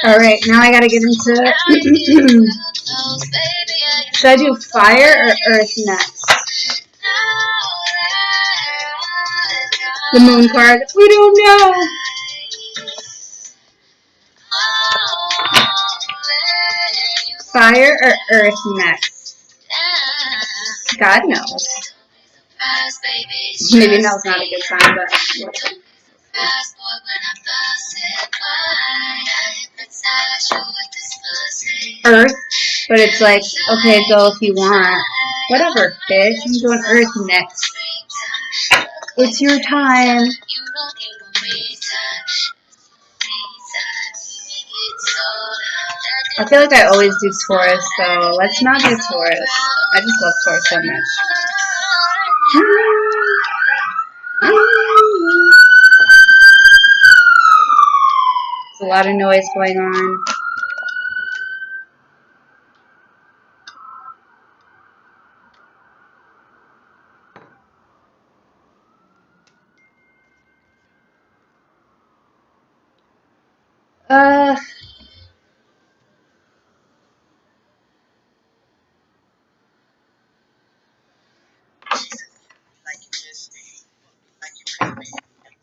Alright, now I gotta get into should I do fire or earth next? The moon card. We don't know. Fire or earth next? God knows. Maybe now's not a good time, but earth, but it's like, okay, go if you want. Whatever, bitch. I'm doing earth next. It's your time. I feel like I always do Taurus, so let's not do Taurus. I just love Taurus so much. There's a lot of noise going on.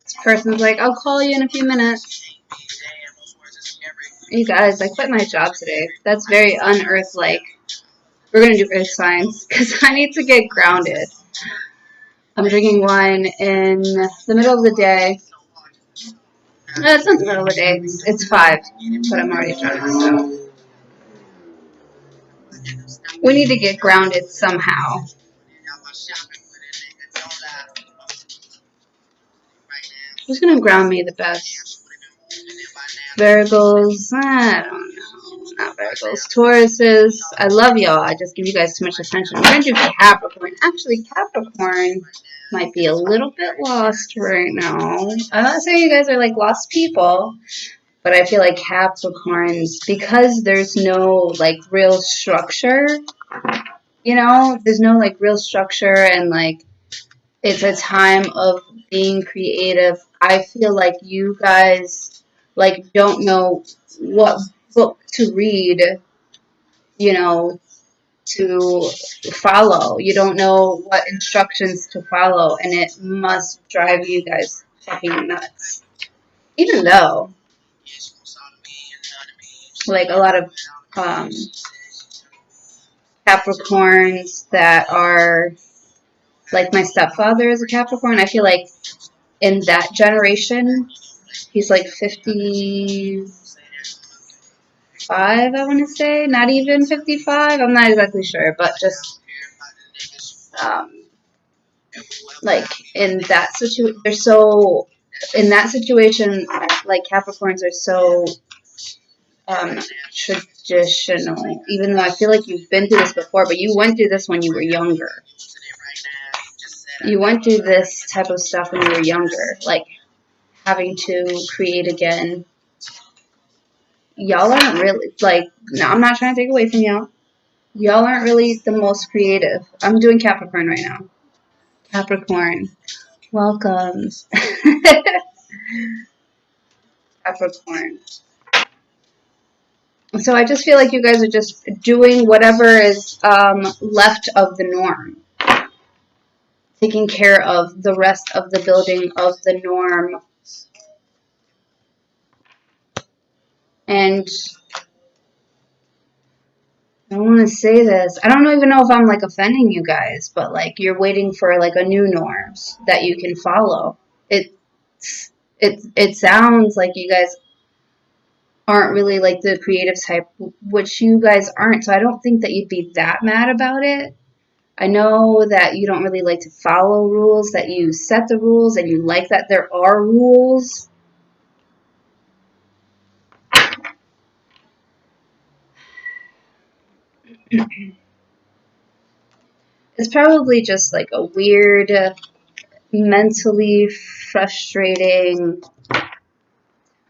This person's like, I'll call you in a few minutes. You guys, I quit my job today. That's very unearth-like. We're going to do earth signs because I need to get grounded. I'm drinking wine in the middle of the day. No, it's not the middle of the day. It's 5, but I'm already drunk, so. We need to get grounded somehow. Who's going to ground me the best? Virgos, I don't know. Not Virgos. Tauruses, I love y'all. I just give you guys too much attention. We're going to do Capricorn. Actually, Capricorn might be a little bit lost right now. I'm not saying you guys are like lost people, but I feel like Capricorns, because there's no like real structure, you know, there's no like real structure and like it's a time of being creative. I feel like you guys like don't know what book to read, you know, to follow. You don't know what instructions to follow, and it must drive you guys fucking nuts. Even though, like, a lot of Capricorns that are, like, my stepfather is a Capricorn. I feel like in that generation, he's like 55, I want to say. Not even 55. I'm not exactly sure, but just like in that situation, they're so in that situation. Like Capricorns are so traditional. Even though I feel like you've been through this before, but you went through this when you were younger. You went through this type of stuff when you were younger, like having to create again. Y'all aren't really like. No, I'm not trying to take away from y'all. Y'all aren't really the most creative. I'm doing Capricorn right now. Capricorn. Welcome. Capricorn. So I just feel like you guys are just doing whatever is left of the norm. Taking care of the rest of the building of the norm. And I don't want to say this. I don't even know if I'm like offending you guys, but like you're waiting for like a new norms that you can follow. It sounds like you guys aren't really like the creative type, which you guys aren't. So I don't think that you'd be that mad about it. I know that you don't really like to follow rules, that you set the rules and you like that there are rules. It's probably just like a weird, mentally frustrating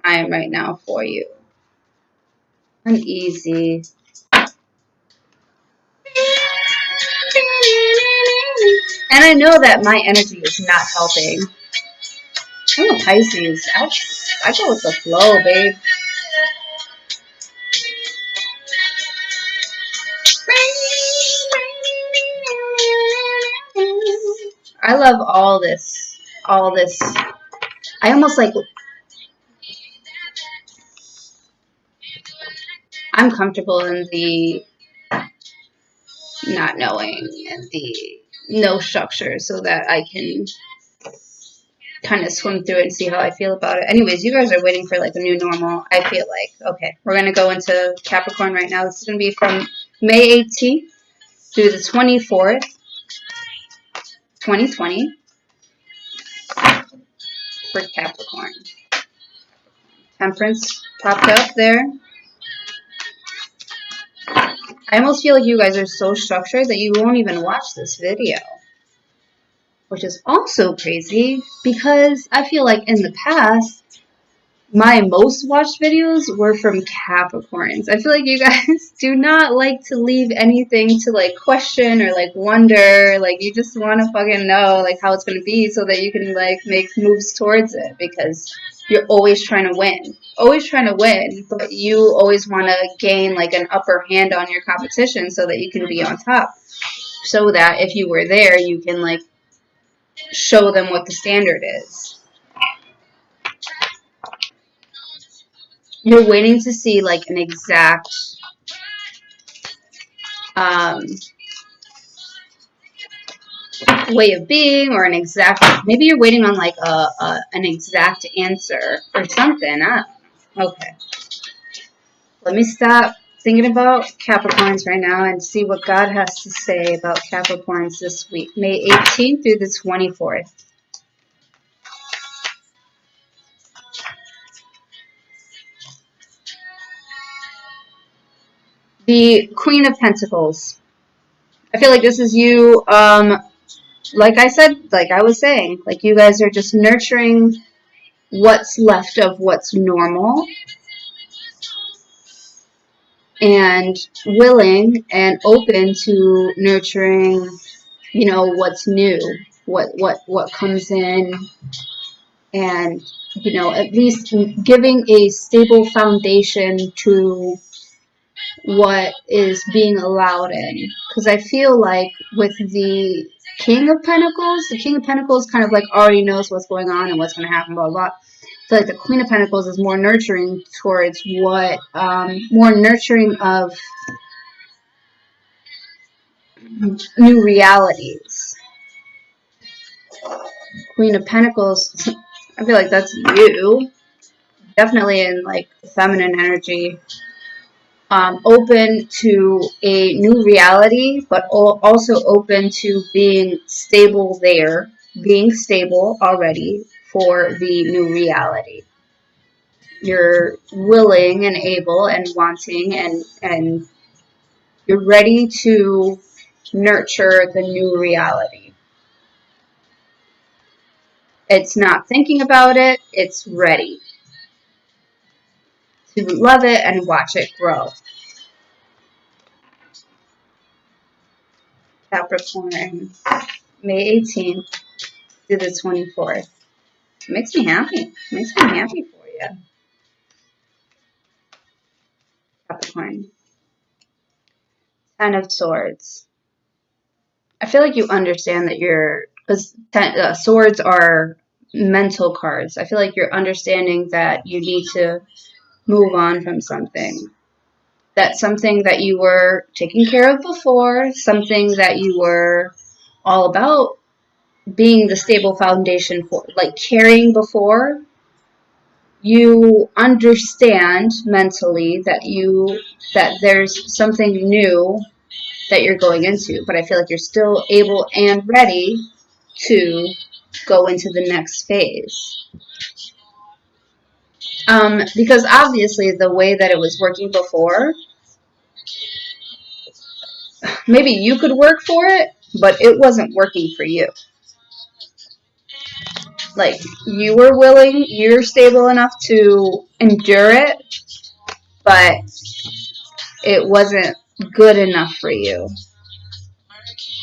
time right now for you. Uneasy. And I know that my energy is not helping. I'm a Pisces. I go with the flow, babe. I love all this. All this. I almost like. I'm comfortable in the not knowing and the no structure so that I can kind of swim through it and see how I feel about it. Anyways, you guys are waiting for like a new normal. I feel like, okay, we're going to go into Capricorn right now. This is going to be from May 18th through the 24th, 2020 for Capricorn. Temperance popped up there. I almost feel like you guys are so structured that you won't even watch this video, which is also crazy because I feel like in the past, my most watched videos were from Capricorns. I feel like you guys do not like to leave anything to like question or like wonder. Like you just want to fucking know like how it's going to be so that you can like make moves towards it because you're always trying to win. Always trying to win, but you always want to gain like an upper hand on your competition so that you can be on top. So that if you were there, you can like show them what the standard is. You're waiting to see like an exact way of being or an exact, maybe you're waiting on like an exact answer or something. Okay, let me stop thinking about Capricorns right now and see what God has to say about Capricorns this week, May 18th through the 24th. The Queen of Pentacles. I feel like this is you, like I said, like I was saying, like you guys are just nurturing what's left of what's normal and willing and open to nurturing, you know, what's new, what comes in, and you know, at least giving a stable foundation to what is being allowed in. Because I feel like with the King of Pentacles kind of like already knows what's going on and what's going to happen, blah, blah. I feel like the Queen of Pentacles is more nurturing towards what, more nurturing of new realities. Queen of Pentacles, I feel like that's you. Definitely in like feminine energy. Open to a new reality, but also open to being stable there, being stable already for the new reality. You're willing and able and wanting and you're ready to nurture the new reality. It's not thinking about it, it's ready to love it and watch it grow. Capricorn, May 18th to the 24th. It makes me happy. It makes me happy for you. Capricorn. Ten of Swords. I feel like you understand that because swords are mental cards. I feel like you're understanding that you need to move on from something. That's something that you were taking care of before, something that you were all about being the stable foundation for, like carrying before. You understand mentally that there's something new that you're going into, but I feel like you're still able and ready to go into the next phase. Because obviously the way that it was working before, maybe you could work for it, but it wasn't working for you. Like, you were willing, you're stable enough to endure it, but it wasn't good enough for you.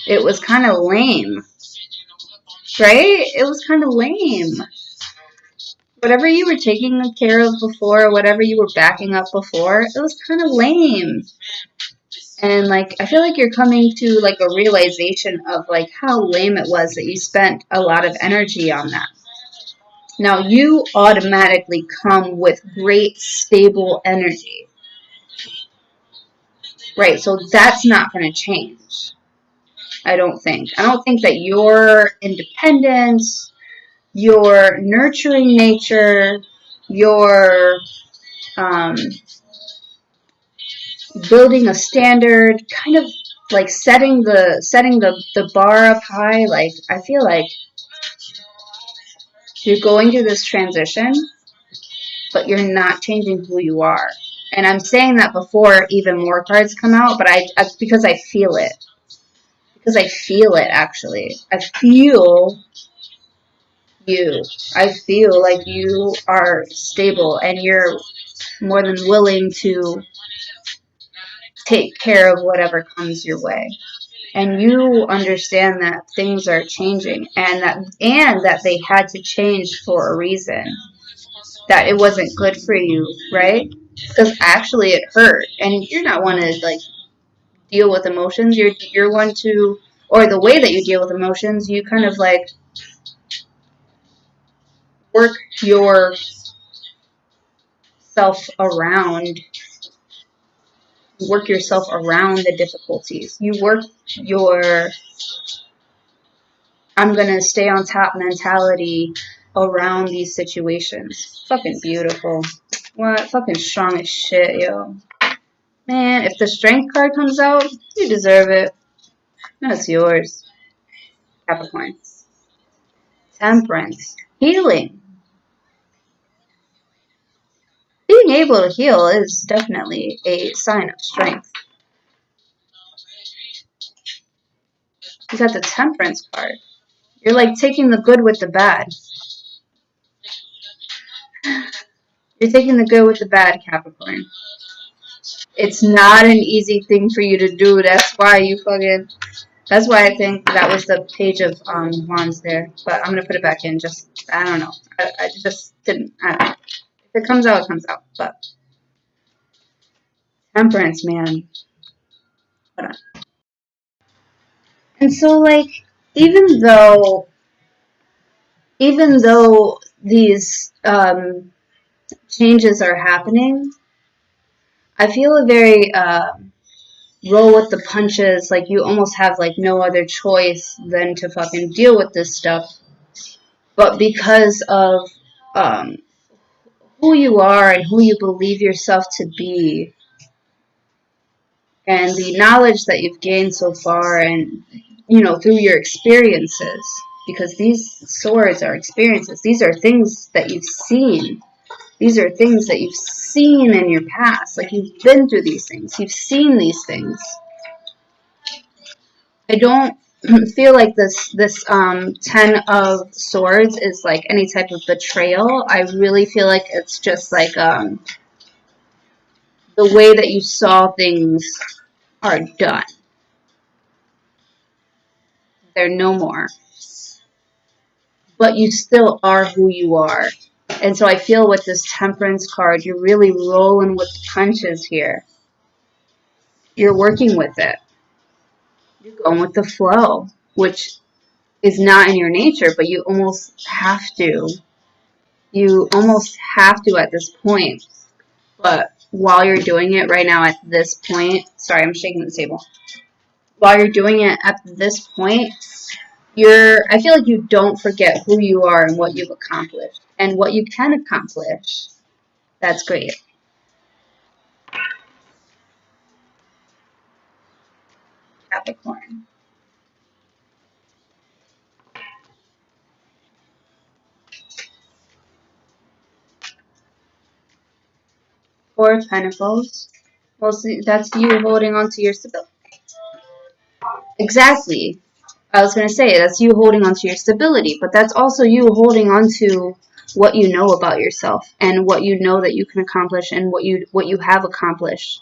It was kind of lame. Right? It was kind of lame. Whatever you were taking care of before, whatever you were backing up before, it was kind of lame. And like, I feel like you're coming to like a realization of like how lame it was that you spent a lot of energy on that. Now you automatically come with great stable energy, right? So that's not going to change. I don't think. I don't think that your independence, your nurturing nature, your um, building a standard, kind of like setting the bar up high. Like, I feel like you're going through this transition, but you're not changing who you are. And I'm saying that before even more cards come out, but I because I feel it. Because I feel it, actually. I feel you. I feel like you are stable and you're more than willing to take care of whatever comes your way. And you understand that things are changing and that they had to change for a reason. That it wasn't good for you, right? Because actually it hurt. And you're not one to like deal with emotions. You're one to, or the way that you deal with emotions, you kind of like work around yourself around the difficulties. You work your I'm gonna stay on top mentality around these situations. Fucking beautiful. What? Fucking strong as shit, yo. Man, if the strength card comes out, you deserve it. That's yours. Capricorn. Temperance. Healing. Being able to heal is definitely a sign of strength. You got the temperance card. You're like taking the good with the bad. You're taking the good with the bad, Capricorn. It's not an easy thing for you to do. That's why I think that was the page of wands there. But I'm gonna put it back in. I don't know. I just didn't. I don't know. If it comes out, it comes out. But temperance, man. Hold on. And so, like, even though these changes are happening, I feel a very roll with the punches. Like, you almost have like no other choice than to fucking deal with this stuff. But because of um, who you are and who you believe yourself to be, and the knowledge that you've gained so far, and through your experiences, because these swords are experiences. These are things that you've seen. These are things that you've seen in your past. Like, you've been through these things. You've seen these things. I don't feel like this 10 of swords is like any type of betrayal. I really feel like it's just like the way that you saw things are done. They're no more. But you still are who you are. And so I feel with this temperance card, you're really rolling with the punches here. You're working with it. You're going with the flow, which is not in your nature, but you almost have to. You almost have to at this point. But while you're doing it right now at this point, sorry, I'm shaking the table. While you're doing it at this point, I feel like you don't forget who you are and what you've accomplished. And what you can accomplish, that's great. Capricorn. 4 of Pentacles. Well, see, that's you holding on to your stability. Exactly. I was going to say, that's you holding on to your stability, but that's also you holding on to what you know about yourself and what you know that you can accomplish and what you have accomplished.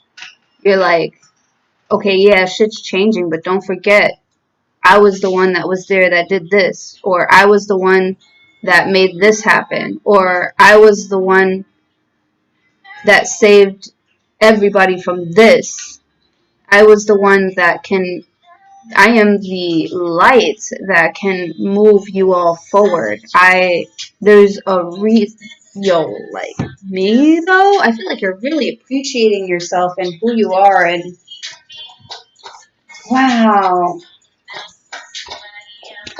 You're like, okay, yeah, shit's changing, but don't forget, I was the one that was there that did this, or I was the one that made this happen, or I was the one that saved everybody from this. I was the one that can, I am the light that can move you all forward. There's a reason, like, me though, I feel like you're really appreciating yourself and who you are, and wow.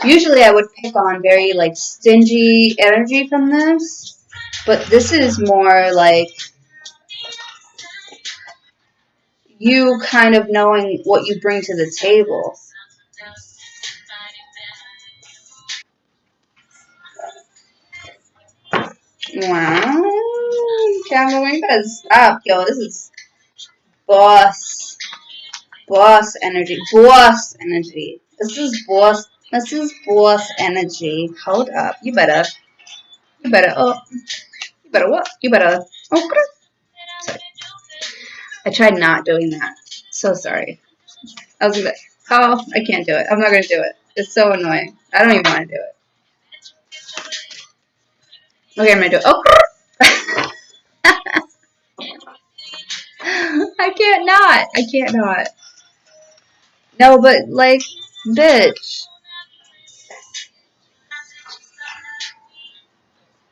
Usually I would pick on very, like, stingy energy from this, but this is more like you kind of knowing what you bring to the table. Wow. Cameron, you gotta stop, yo. This is boss. Boss energy. Boss energy. This is boss. This is boss energy. Hold up. Oh, you better what? You better, oh, sorry. I tried not doing that. So sorry. I was like, oh, I can't do it. I'm not gonna do it. It's so annoying. I don't even want to do it. Okay, I'm gonna do it. Oh, I can't not. I can't not. No, but like, bitch,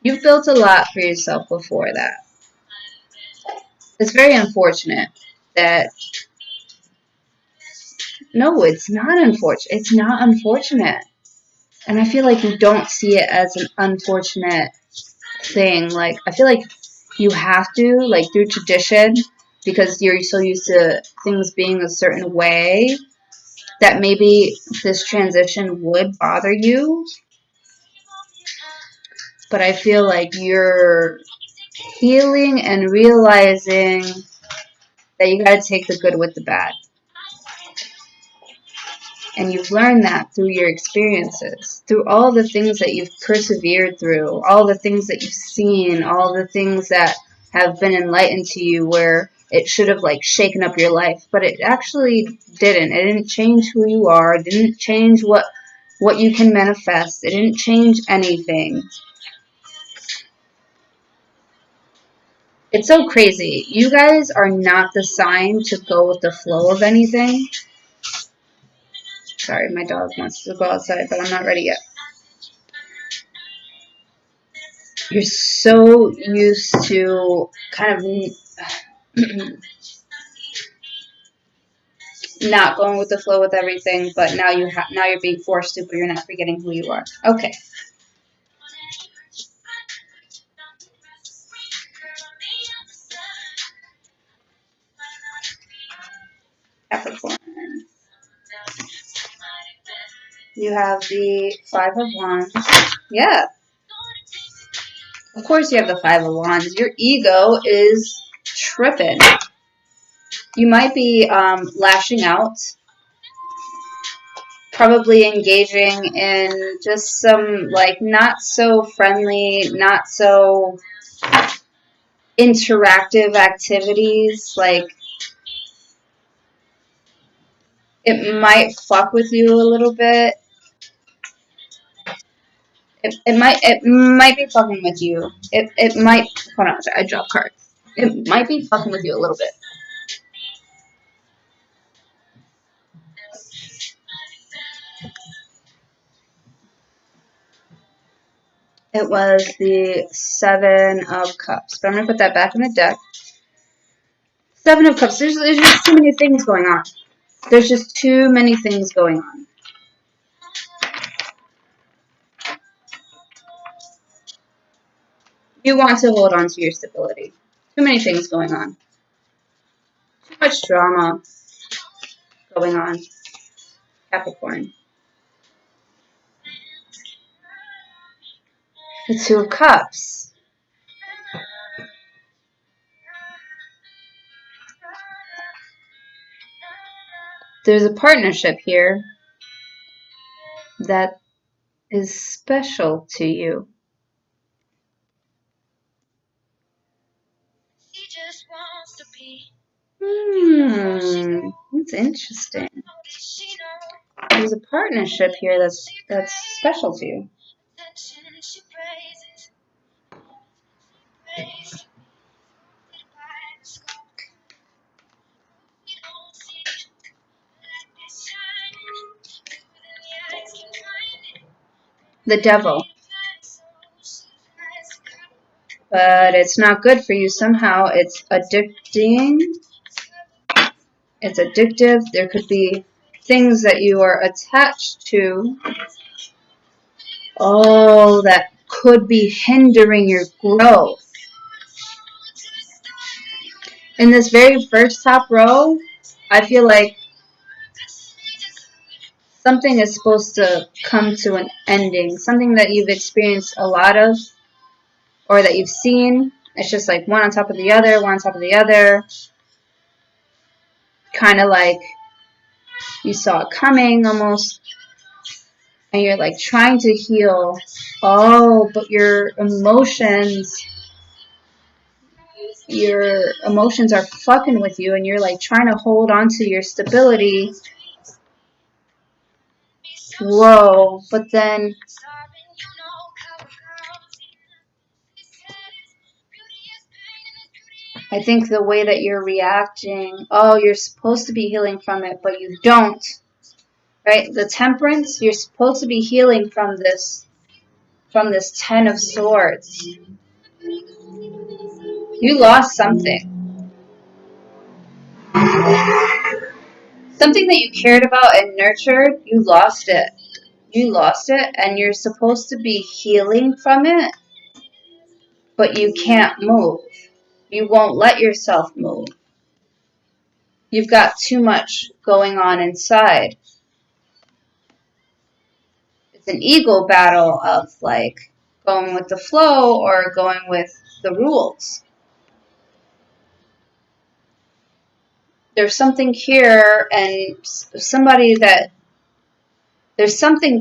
you've built a lot for yourself before that. It's very unfortunate that. No, it's not unfortunate. It's not unfortunate. And I feel like you don't see it as an unfortunate thing. Like, I feel like you have to, like, through tradition, because you're so used to things being a certain way, that maybe this transition would bother you. But I feel like you're healing and realizing that you gotta take the good with the bad. And you've learned that through your experiences, through all the things that you've persevered through, all the things that you've seen, all the things that have been enlightened to you where it should have, like, shaken up your life. But it actually didn't. It didn't change who you are. It didn't change what you can manifest. It didn't change anything. It's so crazy. You guys are not the sign to go with the flow of anything. Sorry, my dog wants to go outside, but I'm not ready yet. You're so used to kind of not going with the flow with everything, but now now you're being forced to, but you're not forgetting who you are. Okay. Capricorn. You have the Five of Wands. Yeah. Of course you have the Five of Wands. Your ego is tripping. You might be lashing out, probably engaging in just some, like, not so friendly, not so interactive activities. Like, it might fuck with you a little bit. It might be fucking with you. It might, hold on, I dropped cards. It might be fucking with you a little bit. It was the Seven of Cups. But I'm going to put that back in the deck. Seven of Cups. There's just too many things going on. There's just too many things going on. You want to hold on to your stability. Too many things going on. Too much drama going on. Capricorn. The Two of Cups. There's a partnership here that is special to you. That's interesting. There's a partnership here that's special to you. The devil. But it's not good for you somehow. It's addicting. It's addictive. There could be things that you are attached to. Oh, that could be hindering your growth. In this very first top row, I feel like something is supposed to come to an ending. Something that you've experienced a lot of, or that you've seen. It's just like one on top of the other, one on top of the other. Kind of like you saw it coming almost. And you're like trying to heal. Oh, but your emotions are fucking with you, and you're like trying to hold on to your stability. Whoa, but then I think the way that you're reacting, oh, you're supposed to be healing from it, but you don't. Right? The temperance, you're supposed to be healing from this Ten of Swords. You lost something. Something that you cared about and nurtured, you lost it. You lost it, and you're supposed to be healing from it, but you can't move. You won't let yourself move. You've got too much going on inside. It's an ego battle of like going with the flow or going with the rules. There's something here, and there's something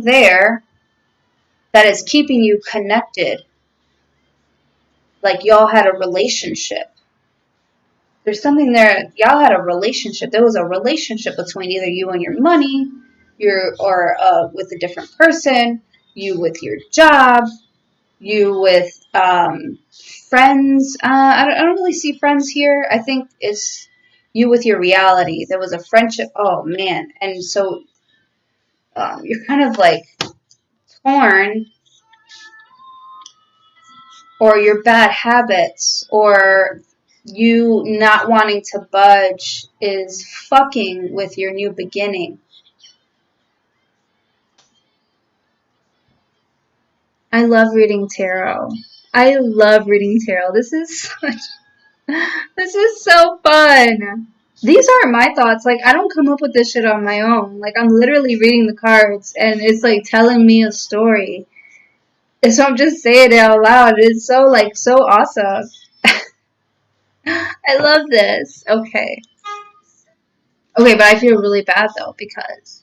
there that is keeping you connected. Like y'all had a relationship. There's something there. Y'all had a relationship. There was a relationship between either you and your money, with a different person, you with your job, you with friends. I don't really see friends here. I think it's you with your reality. There was a friendship. Oh man, and so you're kind of like torn, or your bad habits, or you not wanting to budge is fucking with your new beginning. I love reading tarot. I love reading tarot. This is so fun. These aren't my thoughts. Like, I don't come up with this shit on my own. Like, I'm literally reading the cards, and it's like telling me a story. And so I'm just saying it out loud. It's so awesome. I love this. Okay. Okay, but I feel really bad though, because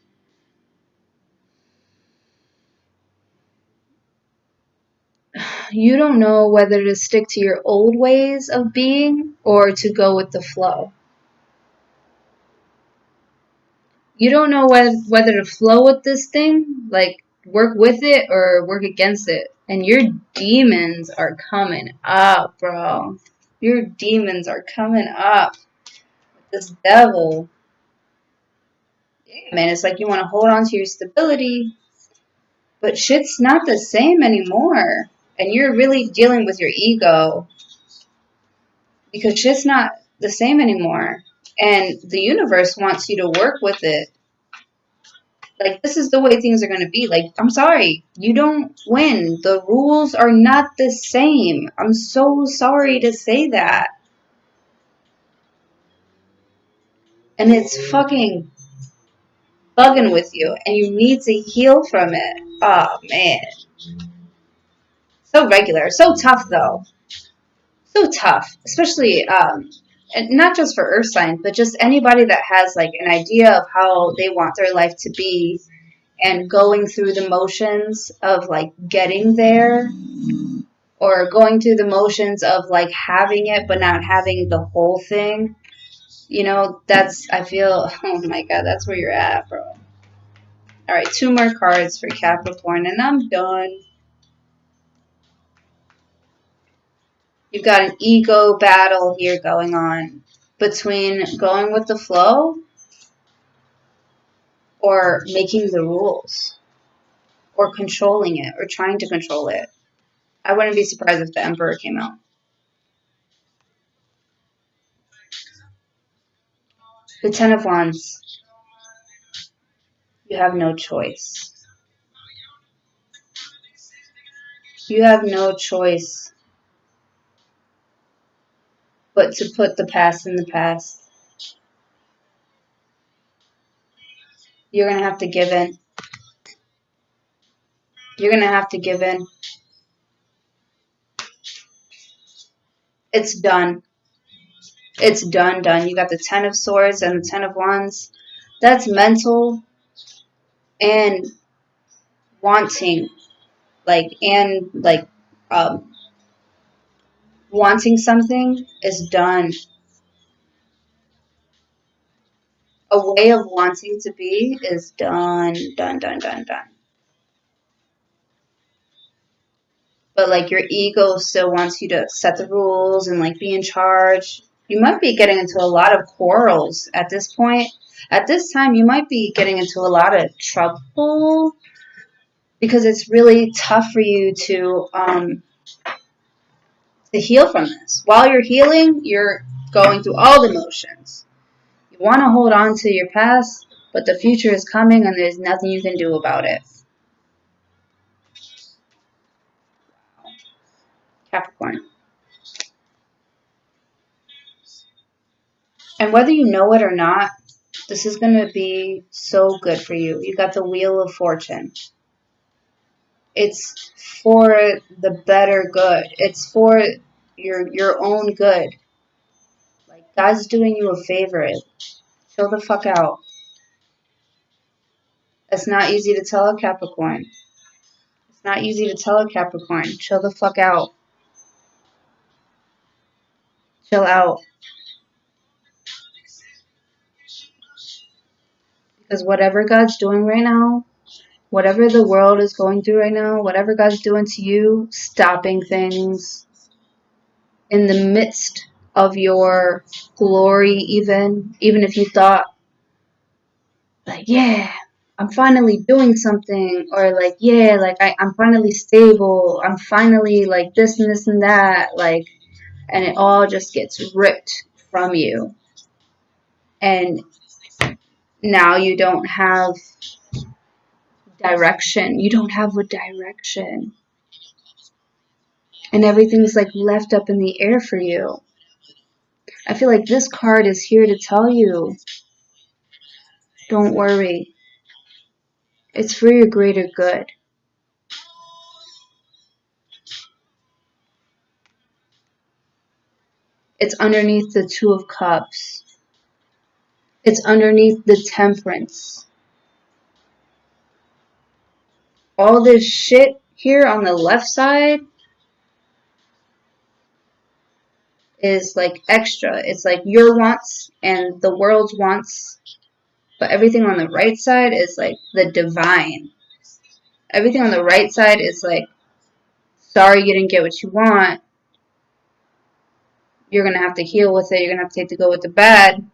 you don't know whether to stick to your old ways of being or to go with the flow. You don't know whether to flow with this thing, like work with it or work against it. And your demons are coming up, bro. Your demons are coming up. This devil. Yeah, man, it's like you want to hold on to your stability, but shit's not the same anymore. And you're really dealing with your ego because shit's not the same anymore. And the universe wants you to work with it. Like, this is the way things are going to be. Like, I'm sorry. You don't win. The rules are not the same. I'm so sorry to say that. And it's fucking bugging with you. And you need to heal from it. Oh, man. So regular. So tough, though. So tough. Especially, and not just for earth signs, but just anybody that has, like, an idea of how they want their life to be and going through the motions of, like, getting there. Or going through the motions of like having it but not having the whole thing. You know, I feel, oh my god, that's where you're at, bro. Alright, 2 more cards for Capricorn and I'm done. You've got an ego battle here going on between going with the flow or making the rules or controlling it or trying to control it. I wouldn't be surprised if the Emperor came out. The Ten of Wands. You have no choice. You have no choice but to put the past in the past. You're going to have to give in. You're going to have to give in. It's done. It's done. You got the Ten of Swords and the Ten of Wands. That's mental and wanting. Wanting something is done. A way of wanting to be is done. But like your ego still wants you to set the rules and like be in charge. You might be getting into a lot of quarrels at this point. At this time, you might be getting into a lot of trouble because it's really tough for you to heal from this. While you're healing, you're going through all the motions. You want to hold on to your past, but the future is coming and there's nothing you can do about it. Capricorn. And whether you know it or not, this is going to be so good for you. You got the Wheel of Fortune. It's for the better good. It's for your own good. Like God's doing you a favor. Chill the fuck out. It's not easy to tell a Capricorn. It's not easy to tell a Capricorn. Chill the fuck out. Chill out. Because whatever God's doing right now, whatever the world is going through right now, whatever God's doing to you, stopping things in the midst of your glory, even if you thought, like, yeah, I'm finally doing something, or like, yeah, like I'm finally stable, I'm finally like this and this and that, like, and it all just gets ripped from you. And now you don't have direction. You don't have a direction. And everything's like left up in the air for you. I feel like this card is here to tell you, don't worry. It's for your greater good. It's underneath the Two of Cups. It's underneath the Temperance. All this shit here on the left side is like extra. It's like your wants and the world's wants. But everything on the right side is like the divine. Everything on the right side is like, sorry you didn't get what you want. You're going to have to heal with it. You're going to have to take the good with the bad.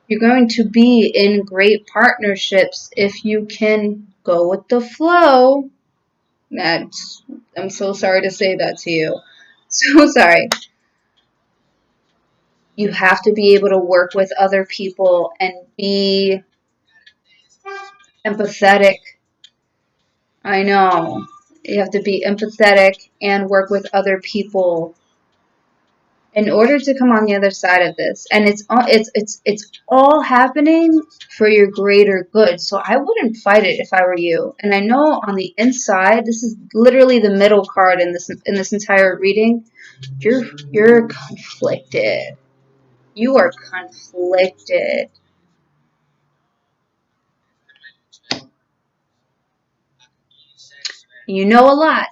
You're going to be in great partnerships if you can go with the flow. I'm so sorry to say that to you. So sorry. You have to be able to work with other people and be empathetic. I know. You have to be empathetic and work with other people in order to come on the other side of this. And it's all happening for your greater good. So I wouldn't fight it if I were you. And I know on the inside, this is literally the middle card in this entire reading. You're conflicted. You are conflicted. You know a lot.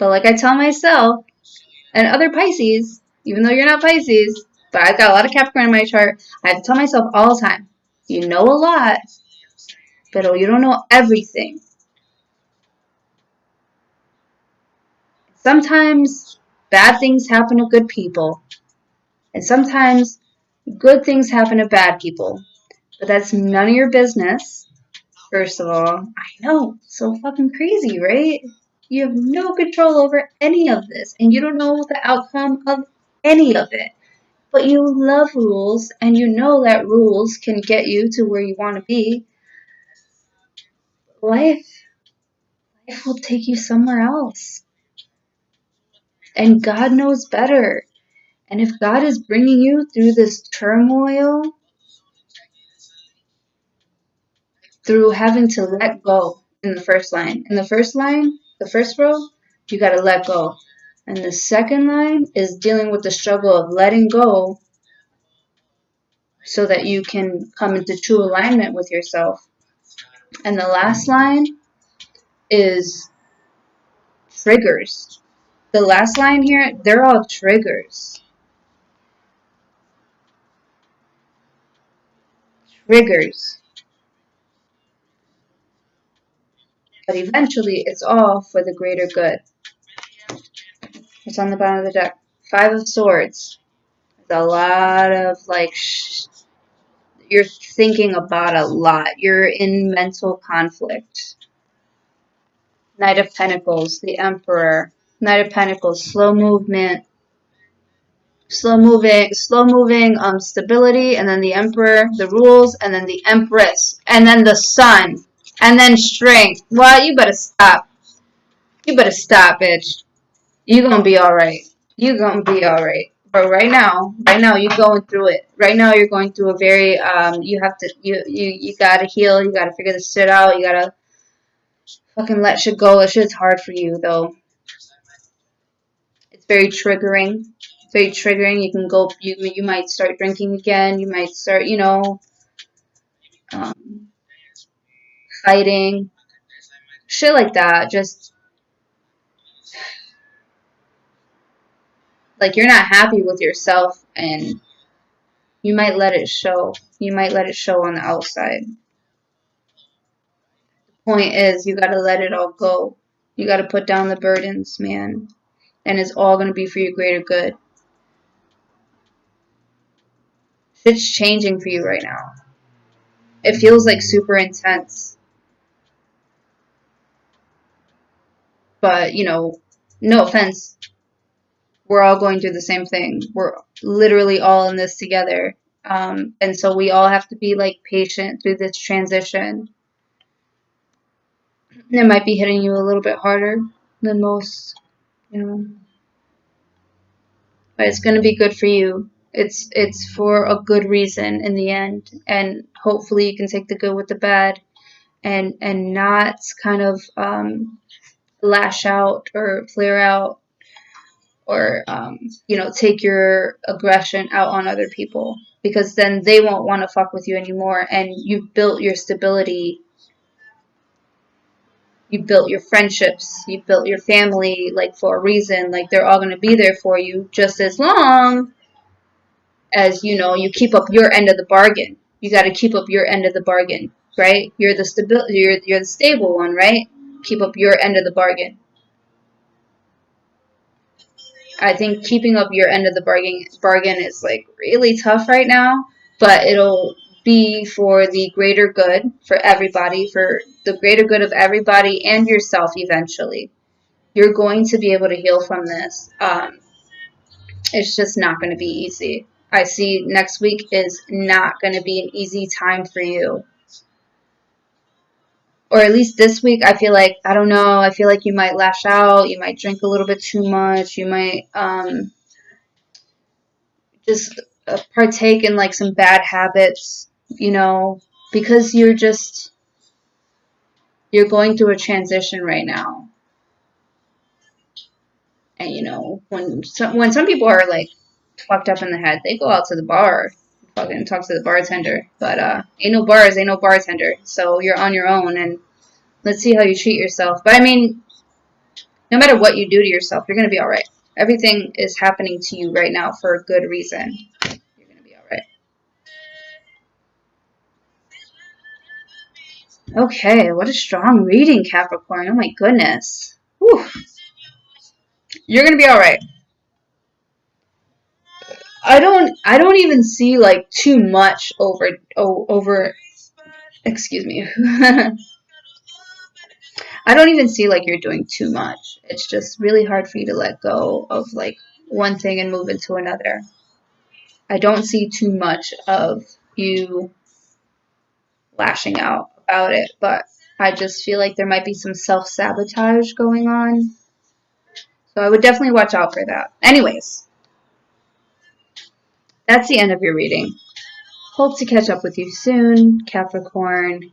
But like I tell myself, and other Pisces, even though you're not Pisces, but I've got a lot of Capricorn in my chart, I have to tell myself all the time, you know a lot, but you don't know everything. Sometimes bad things happen to good people, and sometimes good things happen to bad people, but that's none of your business. First of all, I know, so fucking crazy, right? You have no control over any of this, and you don't know the outcome of any of it. But you love rules, and you know that rules can get you to where you want to be. Life will take you somewhere else. And God knows better. And if God is bringing you through this turmoil, through having to let go in the first line. In the first line, the first row, you got to let go. And the second line is dealing with the struggle of letting go so that you can come into true alignment with yourself. And the last line is triggers. The last line here, they're all triggers. Triggers. But eventually, it's all for the greater good. It's on the bottom of the deck. Five of Swords. There's a lot of like you're thinking about a lot. You're in mental conflict. Knight of Pentacles, the Emperor. Knight of Pentacles, slow movement, slow moving, stability, and then the Emperor, the rules, and then the Empress, and then the Sun, and then strength. Well, you better stop. You better stop, bitch. You gonna be alright. You gonna be alright. But right now, you're going through it. Right now, you're going through a very, you gotta heal. You gotta figure this shit out. You gotta fucking let shit go. This shit's hard for you, though. It's very triggering. It's very triggering. You can go, you might start drinking again. You might start, fighting. Shit like that. Just, like, you're not happy with yourself, and you might let it show. You might let it show on the outside. Point is, you gotta let it all go. You gotta put down the burdens, man. And it's all gonna be for your greater good. Shit's changing for you right now. It feels like super intense. But, no offense. We're all going through the same thing. We're literally all in this together. And so we all have to be, like, patient through this transition. It might be hitting you a little bit harder than most, But it's going to be good for you. It's for a good reason in the end, and hopefully you can take the good with the bad, and not kind of lash out or flare out, or take your aggression out on other people, because then they won't want to fuck with you anymore, and you've built your stability. You built your friendships, you built your family, like, for a reason. Like, they're all going to be there for you just as long as, you keep up your end of the bargain. You got to keep up your end of the bargain, right? You're the you're the stable one, right? Keep up your end of the bargain. I think keeping up your end of the bargain is, like, really tough right now, but it'll be for the greater good for everybody, for the greater good of everybody and yourself eventually. You're going to be able to heal from this. It's just not going to be easy. I see next week is not going to be an easy time for you. Or at least this week, I feel like, I don't know, I feel like you might lash out, you might drink a little bit too much, you might just partake in, like, some bad habits, because you're going through a transition right now. And, when some people are, like, fucked up in the head, they go out to the bar, fucking talk to the bartender. But ain't no bars, ain't no bartender. So you're on your own, and let's see how you treat yourself. But I mean, no matter what you do to yourself, you're gonna be all right. Everything is happening to you right now for a good reason. You're gonna be all right. Okay, what a strong reading, Capricorn. Oh my goodness. Whew. You're gonna be all right. I don't even see, like, too much over Excuse me. I don't even see like you're doing too much. It's just really hard for you to let go of like one thing and move into another. I don't see too much of you lashing out about it, but I just feel like there might be some self-sabotage going on. So I would definitely watch out for that. Anyways, that's the end of your reading. Hope to catch up with you soon, Capricorn.